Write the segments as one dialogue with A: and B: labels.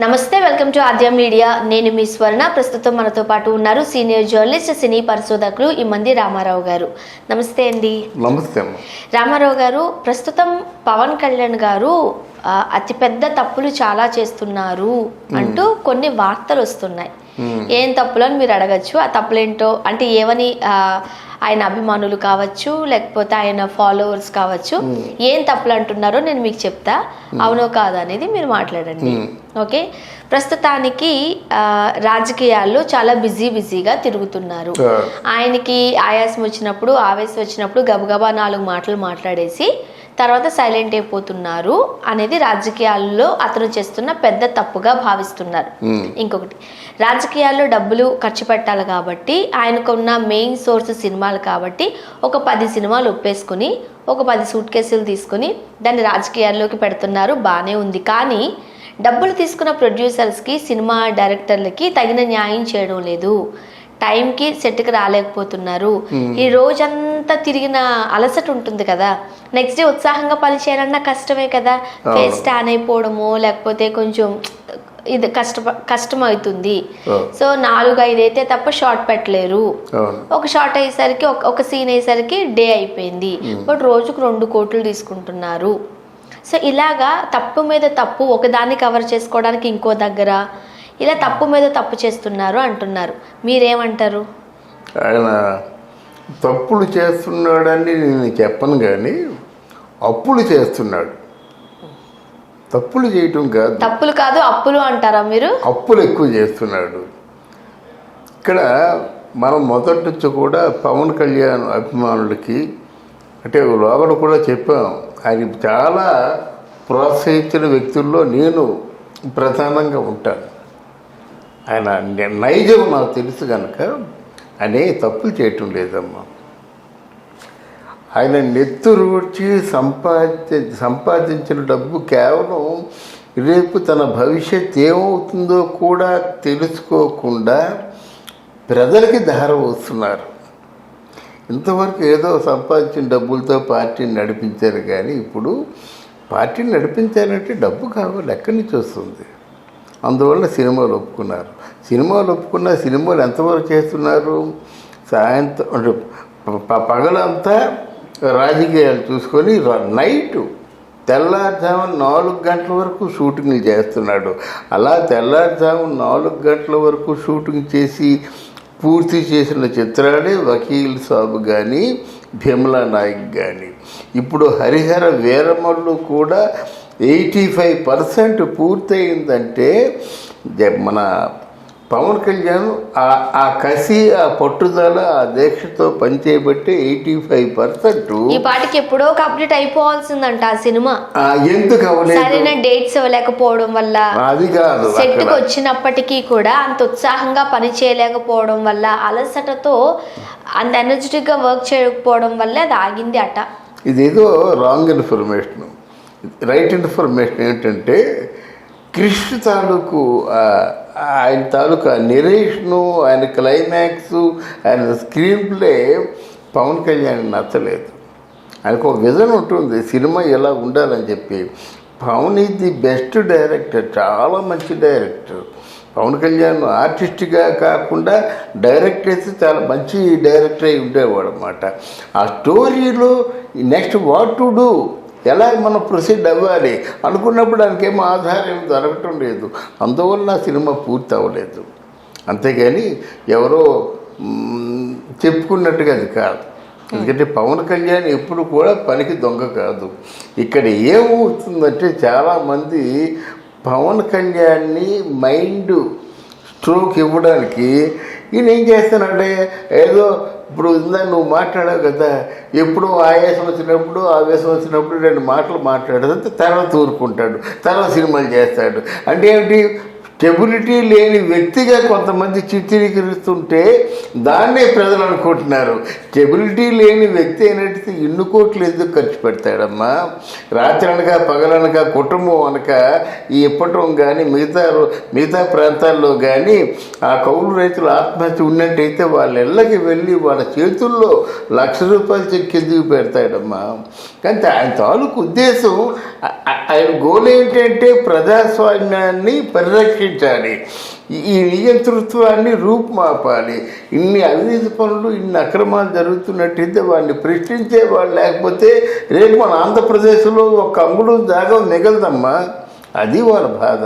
A: నమస్తే, welcome to Aadyam media. నేను మీ స్వర్ణ. ప్రస్తుతం మనతో పాటు ఉన్నారు సీనియర్ జర్నలిస్ట్, సినీ పరిశోధకులు ఇమ్మంది రామారావు గారు. నమస్తే అండి.
B: నమస్తే.
A: రామారావు గారు, ప్రస్తుతం పవన్ కళ్యాణ్ గారు అతిపెద్ద తప్పులు చాలా చేస్తున్నారు అంటూ కొన్ని వార్తలు వస్తున్నాయి. ఏం తప్పులు అని మీరు అడగచ్చు. ఆ తప్పులేంటో అంటే ఏమని ఆయన అభిమానులు కావచ్చు, లేకపోతే ఆయన ఫాలోవర్స్ కావచ్చు, ఏం తప్పులు అంటున్నారో నేను మీకు చెప్తా. అవునో కాదా అనేది మీరు మాట్లాడండి. ఓకే, ప్రస్తుతానికి రాజకీయాల్లో చాలా బిజీగా తిరుగుతున్నారు. ఆయనకి ఆయాసం వచ్చినప్పుడు, ఆవేశం వచ్చినప్పుడు గబగబా 4 మాటలు మాట్లాడేసి తర్వాత సైలెంట్ అయిపోతున్నారు అనేది రాజకీయాల్లో అతను చేస్తున్న పెద్ద తప్పుగా భావిస్తున్నారు. ఇంకొకటి, రాజకీయాల్లో డబ్బులు ఖర్చు పెట్టాలి కాబట్టి ఆయనకున్న మెయిన్ సోర్స్ సినిమాలు కాబట్టి ఒక 10 సినిమాలు ఒప్పేసుకుని ఒక 10 సూట్ కేసులు తీసుకుని దాన్ని రాజకీయాల్లోకి పెడుతున్నారు. బాగానే ఉంది. కానీ డబ్బులు తీసుకున్న ప్రొడ్యూసర్స్కి, సినిమా డైరెక్టర్లకి తగిన న్యాయం చేయడం లేదు. టైంకి సెట్కి రాలేకపోతున్నారు. ఈ రోజంతా తిరిగిన అలసట ఉంటుంది కదా, నెక్స్ట్ డే ఉత్సాహంగా పనిచేయాలన్నా కష్టమే కదా. ఫేస్ ట్యాన్ అయిపోవడము, లేకపోతే కొంచెం ఇది కష్టం అవుతుంది. సో 4-5 అయితే తప్ప షార్ట్ పెట్టలేరు. ఒక షార్ట్ అయ్యేసరికి ఒక సీన్ అయ్యేసరికి డే అయిపోయింది. బట్ రోజుకు 2 కోట్లు తీసుకుంటున్నారు. సో ఇలాగా తప్పు మీద తప్పు, ఒకదాన్ని కవర్ చేసుకోవడానికి ఇంకో దగ్గర ఇలా తప్పు మీద తప్పు చేస్తున్నారు అంటున్నారు. మీరేమంటారు?
B: ఆయన తప్పులు చేస్తున్నాడని నేను చెప్పను, కానీ అప్పులు చేస్తున్నాడు. తప్పులు చేయటం కాదు,
A: తప్పులు కాదు అప్పులు అంటారా మీరు?
B: అప్పులు ఎక్కువ చేస్తున్నాడు. ఇక్కడ మనం మొదటి నుంచి కూడా పవన్ కళ్యాణ్ అభిమానులకి అంటే లోగడ కూడా చెప్పాం, ఆయన చాలా ప్రోత్సహించిన వ్యక్తుల్లో నేను ప్రధానంగా ఉంటాను. ఆయన నైజం నాకు తెలుసు కనుక అనే తప్పులు చేయటం లేదమ్మా. ఆయన నెత్తురుచి సంపాదించిన డబ్బు కేవలం రేపు తన భవిష్యత్ ఏమవుతుందో కూడా తెలుసుకోకుండా ప్రజలకి దారం వస్తున్నారు. ఇంతవరకు ఏదో సంపాదించిన డబ్బులతో పార్టీని నడిపించారు, కానీ ఇప్పుడు పార్టీని నడిపించాలంటే డబ్బు కావాలి, ఎక్కడి నుంచి వస్తుంది? అందువల్ల సినిమాలు ఒప్పుకున్నారు. సినిమాలు ఎంతవరకు చేస్తున్నారు? సాయంత్రం అంటే పగలంతా రాజకీయాలు చూసుకొని నైటు తెల్లారుజామున 4 గంటల వరకు షూటింగ్లు చేస్తున్నాడు. అలా తెల్లారుజామున 4 గంటల వరకు షూటింగ్ చేసి పూర్తి చేసిన చిత్రాలే వకీల్ సాబ్ కానీ, భీమలా నాయక్ కానీ. ఇప్పుడు హరిహర వీరమల్లు కూడా 85% పూర్తయిందంటే మన పవన్ కళ్యాణ్ ఆ కసి, ఆ పట్టుదల, ఆ దీక్షతో పనిచేయబట్టి 85%
A: ఈ పాటికి ఎప్పుడో కంప్లీట్ అయిపోవాల్సిందంట ఆ సినిమా.
B: ఎందుకు అవ్వలేదు?
A: సరైన డేట్స్ ఇవ్వలేకపోవడం వల్ల,
B: అది కాదు,
A: సెట్కి వచ్చినప్పటికీ కూడా అంత ఉత్సాహంగా పని చేయలేకపోవడం వల్ల, అలసటతో అంత ఎనర్జెటిక్గా వర్క్ చేయకపోవడం వల్ల అది ఆగింది అట.
B: ఇదేదో రాంగ్ ఇన్ఫర్మేషన్. రైట్ ఇన్ఫర్మేషన్ ఏంటంటే క్రిష్ తాలూకు ఆయన తాలూకా నెరేషను, ఆయన క్లైమాక్స్, ఆయన స్క్రీన్ ప్లే పవన్ కళ్యాణ్ నచ్చలేదు. ఆయనకు ఒక విజన్ ఉంటుంది సినిమా ఎలా ఉండాలని చెప్పి. Pawan is the best director, చాలా మంచి డైరెక్టర్. పవన్ కళ్యాణ్ ఆర్టిస్ట్గా కాకుండా డైరెక్టర్ అయితే చాలా మంచి డైరెక్టర్ అయి ఉండేవాడు అన్నమాట. ఆ స్టోరీలో నెక్స్ట్ వాట్ టు డూ, ఎలా మనం ప్రొసీడ్ అవ్వాలి అనుకున్నప్పుడు దానికేమో ఆధారం దొరకటం లేదు. అందువల్ల సినిమా పూర్తి అవ్వలేదు. అంతేగాని ఎవరో చెప్పుకున్నట్టుగా అది కాదు. ఎందుకంటే పవన్ కళ్యాణ్ ఎప్పుడు కూడా పనికి దొంగ కాదు. ఇక్కడ ఏమవుతుందంటే చాలామంది పవన్ కళ్యాణ్ని మైండ్ స్ట్రోక్ ఇవ్వడానికి ఈయన ఏం చేస్తానంటే ఏదో ఇప్పుడు ఇందా నువ్వు మాట్లాడావు కదా, ఎప్పుడు ఆవేశం వచ్చినప్పుడు 2 మాటలు మాట్లాడదు, తర్వాత ఊరుకుంటాడు, తర్వాత సినిమాలు చేస్తాడు. అంటే ఏమిటి? స్టెబిలిటీ లేని వ్యక్తిగా కొంతమంది చిత్రీకరిస్తుంటే దాన్నే ప్రజలు అనుకుంటున్నారు. స్టెబిలిటీ లేని వ్యక్తి అయినట్టు ఇన్ని కోట్లు ఎందుకు ఖర్చు పెడతాడమ్మా? రాత్రి అనక పగలనక కుటుంబం అనక ఈ ఇప్పటం కానీ మిగతా ప్రాంతాల్లో కానీ ఆ కౌలు రైతులు ఆత్మహత్య ఉన్నట్టయితే వాళ్ళ ఇళ్ళకి వెళ్ళి వాళ్ళ చేతుల్లో ₹1,00,000 చెక్ ఎందుకు పెడతాడమ్మా? కానీ ఆయన తాలూకు ఉద్దేశం, ఆయన గోల్ ఏంటంటే ప్రజాస్వామ్యాన్ని పరిరక్షించాలి, ఈ నియంతృత్వాన్ని రూపుమాపాలి. ఇన్ని అవినీతి పనులు, ఇన్ని అక్రమాలు జరుగుతున్నట్టయితే వాడిని ప్రశ్నించేవాళ్ళు లేకపోతే రేపు మన ఆంధ్రప్రదేశ్లో ఒక అంగుళం జాగా మిగలదమ్మా. అది వాళ్ళ బాధ.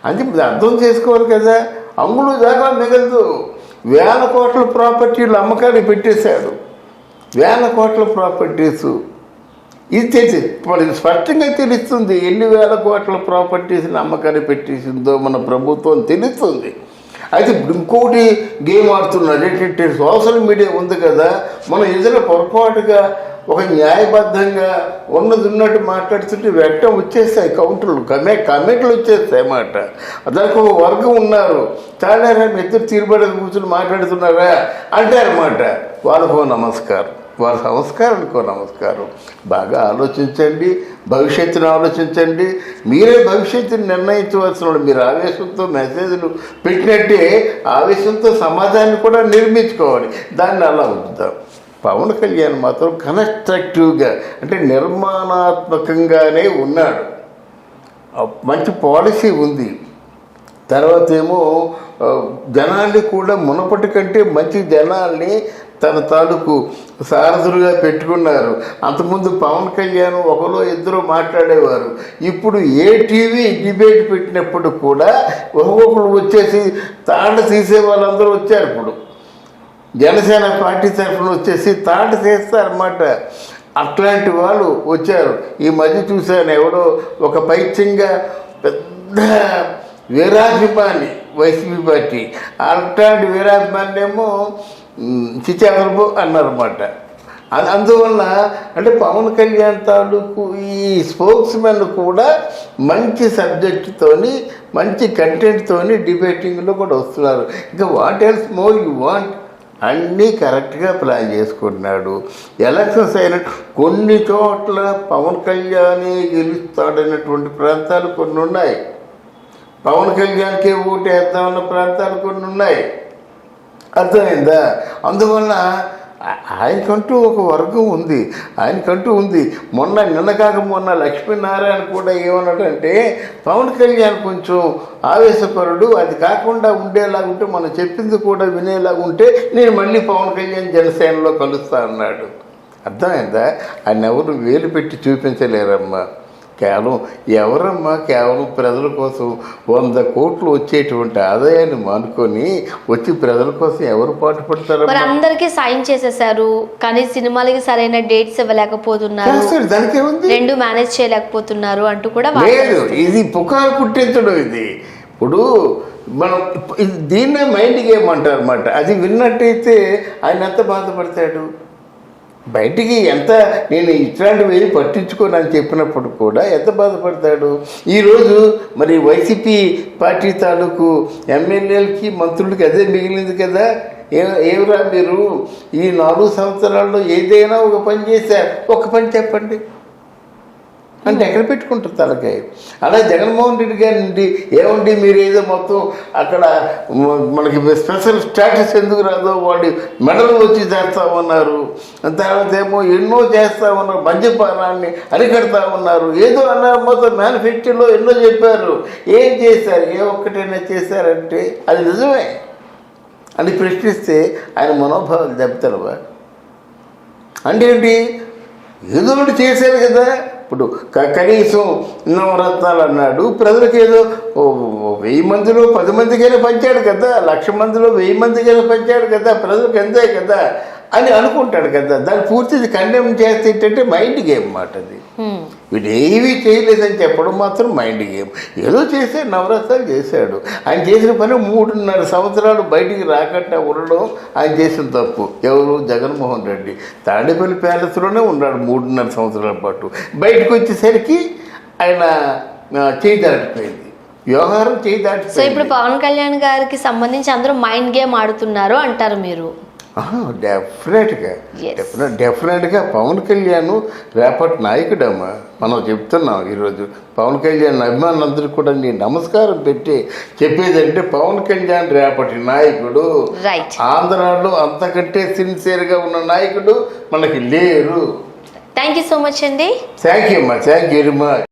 B: అంటే అర్థం చేసుకోవాలి కదా, అంగుళం జాగా మిగలదు. 1,000 కోట్ల ప్రాపర్టీలు అమ్మకాన్ని పెట్టేశాడు. 1,000 కోట్ల ప్రాపర్టీసు. ఇది మనకి స్పష్టంగా తెలుస్తుంది ఎన్ని 1,000 కోట్ల ప్రాపర్టీస్ని అమ్మకాన్ని పెట్టేసిందో మన ప్రభుత్వం తెలుస్తుంది. అయితే ఇంకోటి గేమ్ ఆడుతున్నాడు ఏంటంటే, సోషల్ మీడియా ఉంది కదా, మనం ఏదైనా పొరపాటుగా ఒక న్యాయబద్ధంగా ఉన్నట్టు మాట్లాడుతుంటే వెంటనే వచ్చేస్తాయి కౌంటర్లు, కమెంట్లు వచ్చేస్తాయి అన్నమాట. దానికి ఒక వర్గం ఉన్నారు, చాలారా మీ ఇద్దరు తీరుబడి కూర్చొని మాట్లాడుతున్నారా అంటారన్నమాట. వాళ్ళకు నమస్కారం, వాళ్ళ సంస్కారానికో నమస్కారం. బాగా ఆలోచించండి, భవిష్యత్తును ఆలోచించండి. మీరే భవిష్యత్తుని నిర్ణయించవలసిన. మీరు ఆవేశంతో మెసేజ్లు పెట్టినట్టే ఆవేశంతో సమాజాన్ని కూడా నిర్మించుకోవాలి. దాన్ని అలా ఉంచుతాం. పవన్ కళ్యాణ్ మాత్రం కన్స్ట్రక్టివ్గా, అంటే నిర్మాణాత్మకంగానే ఉన్నాడు. మంచి పాలసీ ఉంది. తర్వాత ఏమో జనాల్ని కూడా మునపటి కంటే మంచి జనాల్ని తన తాలూకు సారథులుగా పెట్టుకున్నారు. అంతకుముందు పవన్ కళ్యాణ్ ఒకరో ఇద్దరు మాట్లాడేవారు. ఇప్పుడు ఏ టీవీ డిబేట్ పెట్టినప్పుడు కూడా ఒక్కొక్కరు వచ్చేసి తాట తీసే వాళ్ళందరూ వచ్చారు. ఇప్పుడు జనసేన పార్టీ తరఫున వచ్చేసి తాట తీస్తారన్నమాట. అట్లాంటి వాళ్ళు వచ్చారు. ఈ మధ్య చూశాను, ఎవడో ఒక పైత్యంగా పెద్ద వీరాభిమాని వైసీపీ పార్టీ, అట్లాంటి వీరాభిమాని ఏమో చిచాకరపు అన్నారన్నమాట. అందువల్ల అంటే పవన్ కళ్యాణ్ తాలూకు ఈ స్పోక్స్ మెన్ కూడా మంచి సబ్జెక్టుతోని, మంచి కంటెంట్తోని డిబేటింగ్లో కూడా వస్తున్నారు. ఇంకా what else more you want, అన్నీ కరెక్ట్గా ప్లాన్ చేసుకుంటున్నాడు. ఎలక్షన్స్ అయినట్టు కొన్ని చోట్ల పవన్ కళ్యాణే గెలుస్తాడనేటువంటి ప్రాంతాలు కొన్ని ఉన్నాయి. పవన్ కళ్యాణ్కే ఓటేద్దామన్న ప్రాంతాలు కొన్ని ఉన్నాయి. అర్థమైందా? అందువల్ల ఆయనకంటూ ఒక వర్గం ఉంది, ఆయనకంటూ ఉంది. నిన్న లక్ష్మీనారాయణ కూడా ఏమన్నాడంటే, పవన్ కళ్యాణ్ కొంచెం ఆవేశపరుడు, అది కాకుండా ఉండేలాగుంటే, మనం చెప్పింది కూడా వినేలాగుంటే నేను మళ్ళీ పవన్ కళ్యాణ్ జనసేనలో కలుస్తా అన్నాడు. అర్థమైందా? ఆయన ఎవరు వేలు పెట్టి చూపించలేరమ్మా. కేవలం ప్రజల కోసం 100 కోట్లు వచ్చేటువంటి ఆదాయాన్ని మానుకొని వచ్చి ప్రజల కోసం ఎవరు పాటుపడతారు?
A: అందరికీ సైన్ చేసేసారు, కానీ సినిమాలకి సరైన డేట్స్ ఇవ్వలేకపోతున్నారు,
B: దానికి ఏముంది,
A: 2 మేనేజ్ చేయలేకపోతున్నారు అంటూ కూడా
B: లేదు. ఇది పుకారు పుట్టించడం. ఇది ఇప్పుడు మనం దీన్నే మైండ్ గేమ్ అంటారు అన్నమాట. అది విన్నట్టయితే ఆయన ఎంత బాధపడతాడు? బయటికి ఎంత నేను ఇట్లాంటివి పట్టించుకోను అని చెప్పినప్పుడు కూడా ఎంత బాధపడతాడు? ఈరోజు మరి వైసీపీ పార్టీ తాలూకు ఎమ్మెల్యేలకి మంత్రులకి అదే మిగిలింది కదా. ఏమిరా మీరు ఈ 4 సంవత్సరాల్లో ఏదైనా ఒక పని చేశారు, ఒక పని చెప్పండి అంటే ఎక్కడ పెట్టుకుంటారు తలకాయ? అలా జగన్మోహన్ రెడ్డి గారి ఏమండి మీరు ఏదో మొత్తం అక్కడ మనకి స్పెషల్ స్టాటస్ ఎందుకు రాదో వాడి మెడలు వచ్చి చేస్తూ ఉన్నారు, తర్వాత ఏమో ఎన్నో చేస్తూ ఉన్నారు, మద్యపానాన్ని అరికడతా ఉన్నారు, ఏదో అన్నారు. మొత్తం మేనిఫెస్టోలో ఎన్నో చెప్పారు. ఏం చేశారు? ఒక్కటైనా చేశారంటే అది నిజమే అని ప్రశ్నిస్తే ఆయన మనోభావాలు దెబ్బతలవా? అంటే ఏంటి, ఏదో ఒకటి చేశారు కదా. ఇప్పుడు కనీసం నవరత్నాలు అన్నాడు, ప్రజలకు ఏదో 1000 మందిలో 10 మందికైనా పంచాడు కదా, 1,00,000 మందిలో 1000 మందికైనా పంచాడు కదా, ప్రజలకు ఎంతే కదా అని అనుకుంటాడు కదా. దాన్ని పూర్తి కండెమ్ చేస్తే ఏంటంటే మైండ్ గేమ్ మాట. అది వీడు ఏమీ చేయలేదని చెప్పడం మాత్రం మైండ్ గేమ్. ఏదో చేశాడు, నవరత్నాలు చేశాడు. ఆయన చేసిన పని 3.5 సంవత్సరాలు బయటికి రాకుండా ఉండడం ఆయన చేసిన తప్పు. ఎవరు? జగన్మోహన్ రెడ్డి. తాడేపల్లి ప్యాలెస్లోనే ఉన్నాడు 3.5 సంవత్సరాల పాటు. బయటకు వచ్చేసరికి ఆయన చేయి దాటిపోయింది. వ్యవహారం చేయి
A: సో ఇప్పుడు
B: దాటిపోయింది.
A: పవన్ కళ్యాణ్ గారికి సంబంధించి అందరూ మైండ్ గేమ్ ఆడుతున్నారు అంటారు మీరు.
B: డెఫినెట్గా
A: Yes.
B: డెఫినెట్గా పవన్ కళ్యాణ్ రేపటి నాయకుడమ్మా. మనం చెప్తున్నాం ఈరోజు పవన్ కళ్యాణ్ అభిమానులందరికీ కూడా నేను నమస్కారం పెట్టి చెప్పేదంటే పవన్ కళ్యాణ్ రేపటి నాయకుడు.
A: రైట్.
B: ఆంధ్రాలో అంతకంటే సిన్సియర్గా ఉన్న నాయకుడు మనకి లేరు.
A: థ్యాంక్ యూ సో మచ్ అండి.
B: థ్యాంక్ యూ అమ్మా, థ్యాంక్ యూ వెరీ మచ్.